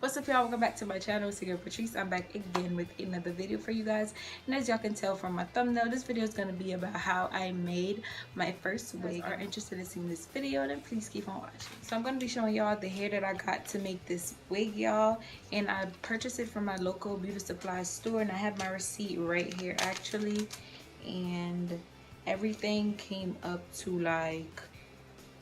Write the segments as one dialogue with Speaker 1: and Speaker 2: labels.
Speaker 1: What's up, y'all? Welcome back to my channel. It's your girl Patrice. I'm back again with another video for you guys, and as y'all can tell from my thumbnail, this video is going to be about how I made my first wig. If you are interested in seeing this video, then please keep on watching. So I'm going to be showing y'all the hair that I got to make this wig, y'all, and I purchased it from my local beauty supply store, and I have my receipt right here actually, and everything came up to like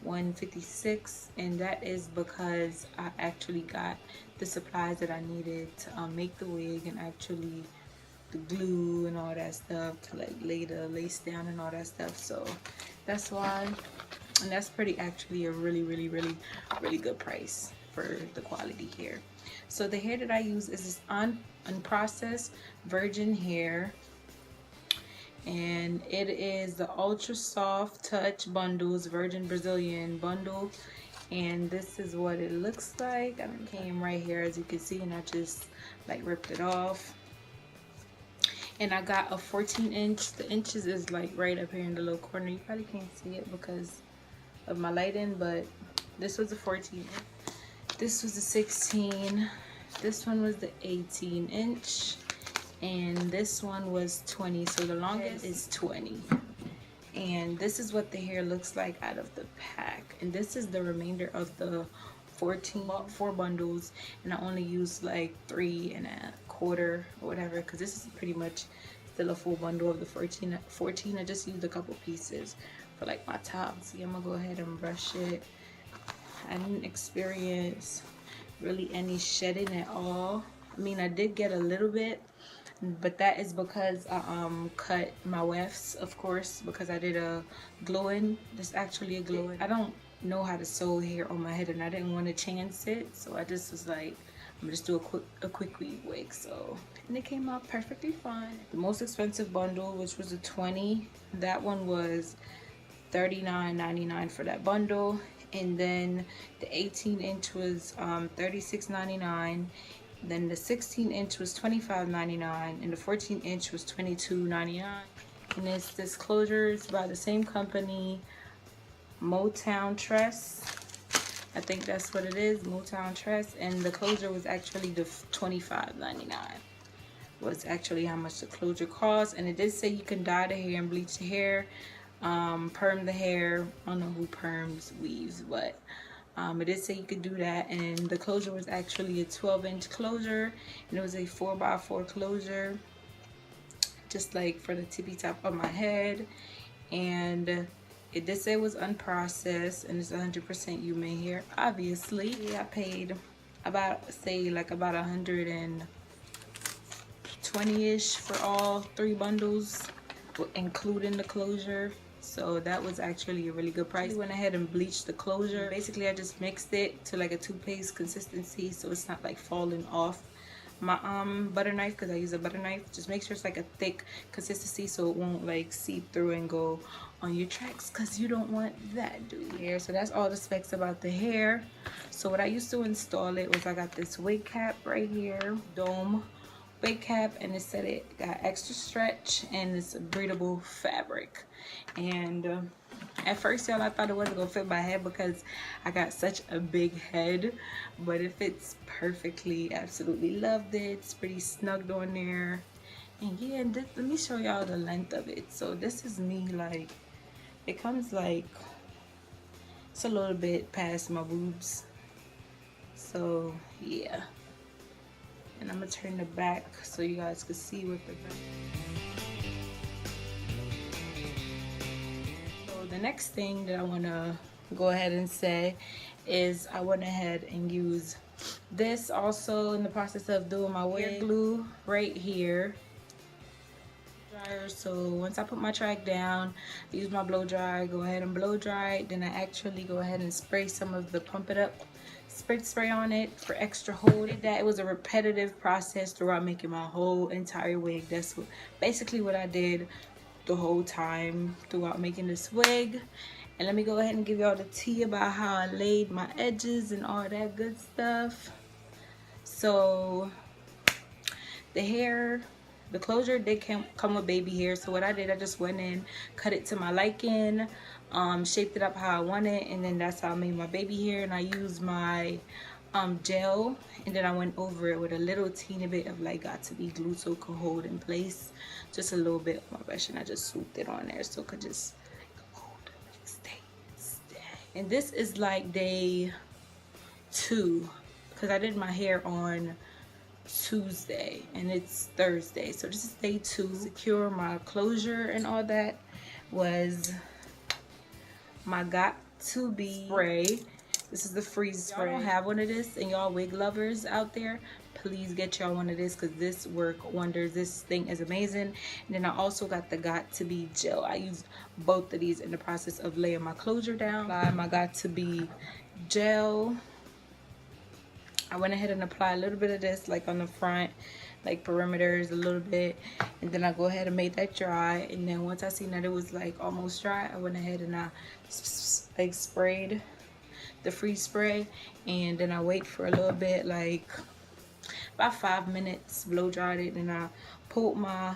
Speaker 1: $156, and that is because I actually got the supplies that I needed to make the wig, and actually the glue and all that stuff to like lay the lace down and all that stuff. So that's why, and that's actually a really good price for the quality hair. So the hair that I use is this unprocessed virgin hair, and it is the ultra soft touch bundles virgin Brazilian bundle, and this is what it looks like. I came right here, as you can see, and I just like ripped it off. And I got a 14-inch. The inches is like right up here in the little corner. You probably can't see it because of my lighting, but this was a 14. This was a 16. This one was the 18-inch. And this one was 20, so the longest is 20. And this is what the hair looks like out of the pack, and this is the remainder of the 4 bundles, and I only used like 3 1/4 or whatever, because this is pretty much still a full bundle of the 14. I just used a couple pieces for like my top. See, I'm gonna go ahead and brush it. I didn't experience really any shedding at all. I mean, I did get a little bit, but that is because I cut my wefts, of course, because I did a glue-in. This is actually a glue-in. I don't know how to sew hair on my head, and I didn't want to chance it, so I just was like, I'm gonna just do a quick weave wig. So, and it came out perfectly fine. The most expensive bundle, which was a 20, that one was $39.99 for that bundle, and then the 18-inch was $36.99. Then the 16-inch was $25.99, and the 14-inch was $22.99. And it's this closure. It's by the same company, Motown Tress. I think that's what it is, Motown Tress. And the closure was actually the $25.99. Was actually how much the closure cost. And it did say you can dye the hair and bleach the hair, perm the hair. I don't know who perms weaves, but it did say you could do that. And the closure was actually a 12-inch closure, and it was a 4x4 closure, just like for the tippy top of my head. And it did say it was unprocessed, and it's 100% human hair, obviously. I paid about, say, like about 120-ish for all 3 bundles, including the closure. So that was actually a really good price. I went ahead and bleached the closure. Basically, I just mixed it to like a toothpaste consistency, so it's not like falling off my butter knife, because I use a butter knife. Just make sure it's like a thick consistency, so it won't like seep through and go on your tracks, because you don't want that, do you? Hair. So that's all the specs about the hair. So what I used to install it was, I got this wig cap right here, dome wig cap, and it said it got extra stretch and it's a breathable fabric. And at first, y'all, I thought it wasn't gonna fit my head because I got such a big head, but it fits perfectly. Absolutely loved it. It's pretty snugged on there. And yeah, let me show y'all the length of it. So this is me, like, it comes like, it's a little bit past my boobs. So yeah, and I'm gonna turn the back so you guys can see what the back. So the next thing that I want to go ahead and say is, I went ahead and used this also in the process of doing my wig glue right here. So once I put my track down, I use my blow dry, go ahead and blow dry it. Then I actually go ahead and spray some of the Pump It Up spray on it for extra hold. That it was a repetitive process throughout making my whole entire wig. That's basically what I did the whole time throughout making this wig. And let me go ahead and give y'all the tea about how I laid my edges and all that good stuff. So the hair, the closure did come with baby hair, so what I did, I just went in, cut it to my liking, shaped it up how I wanted, and then that's how I made my baby hair. And I used my gel, and then I went over it with a little teeny bit of like got to be glue so it could hold in place, just a little bit on my brush, and I just swooped it on there so it could just like hold, like stay. And this is like day 2 because I did my hair on Tuesday and it's Thursday, so this is day 2. Secure my closure and all that was my got to be spray. This is the freeze spray. Y'all don't have one of this, and y'all wig lovers out there, please get y'all one of this because this work wonders. This thing is amazing. And then I also got the got to be gel. I used both of these in the process of laying my closure down. My got to be gel, I went ahead and applied a little bit of this like on the front, like perimeters a little bit, and then I go ahead and make that dry. And then once I seen that it was like almost dry, I went ahead and I like sprayed the freeze spray, and then I wait for a little bit, like about 5 minutes, blow dried it, and I pulled my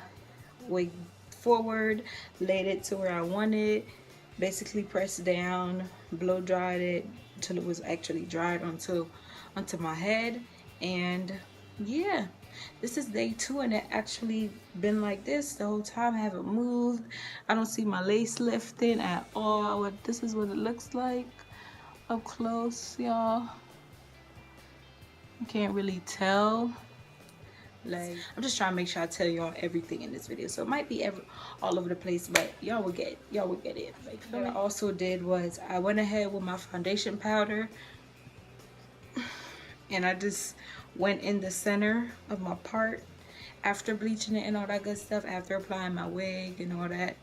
Speaker 1: wig forward, laid it to where I wanted, basically pressed down, blow dried it until it was actually dried onto my head. And yeah, this is day 2, and it actually been like this the whole time. I haven't moved. I don't see my lace lifting at all. This is what it looks like up close, y'all. You can't really tell. Like, I'm just trying to make sure I tell y'all everything in this video, so it might be all over the place, but y'all will get it. Like, what I also did was I went ahead with my foundation powder, and I just went in the center of my part after bleaching it and all that good stuff. After applying my wig and all that,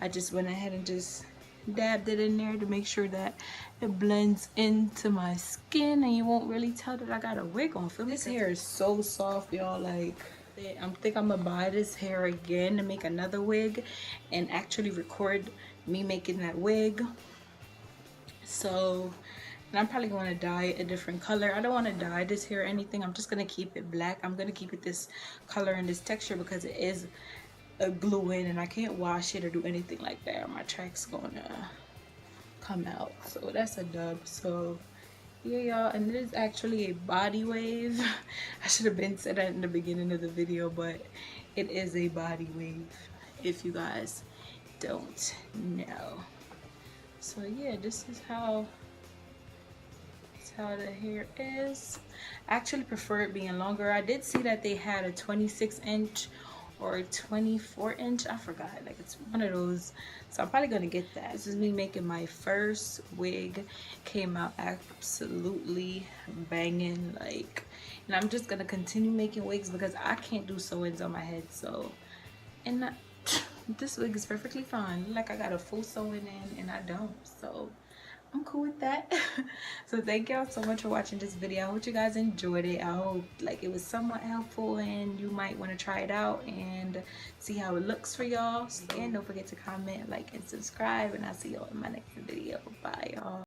Speaker 1: I just went ahead and just dabbed it in there to make sure that it blends into my skin and you won't really tell that I got a wig on. Feel me? This hair is so soft, y'all. Like, I think I'm gonna buy this hair again to make another wig and actually record me making that wig. So, and I'm probably going to dye it a different color. I don't want to dye this hair or anything. I'm just going to keep it black. I'm going to keep it this color and this texture because it is a glue in, and I can't wash it or do anything like that. My track's going to come out. So that's a dub. So yeah, y'all. And it is actually a body wave. I should have been said that in the beginning of the video, but it is a body wave if you guys don't know. So yeah, this is how the hair is. I actually prefer it being longer. I did see that they had a 26-inch or a 24-inch, I forgot, like it's one of those, so I'm probably gonna get that. This is me making my first wig. Came out absolutely banging, like, and I'm just gonna continue making wigs because I can't do sew-ins on my head. So, and this wig is perfectly fine. Like, I got a full sewing in and I don't, so I'm cool with that. So thank y'all so much for watching this video. I hope you guys enjoyed it. I hope like it was somewhat helpful and you might want to try it out and see how it looks for y'all. And don't forget to comment, like, and subscribe, and I'll see y'all in my next video. Bye, y'all.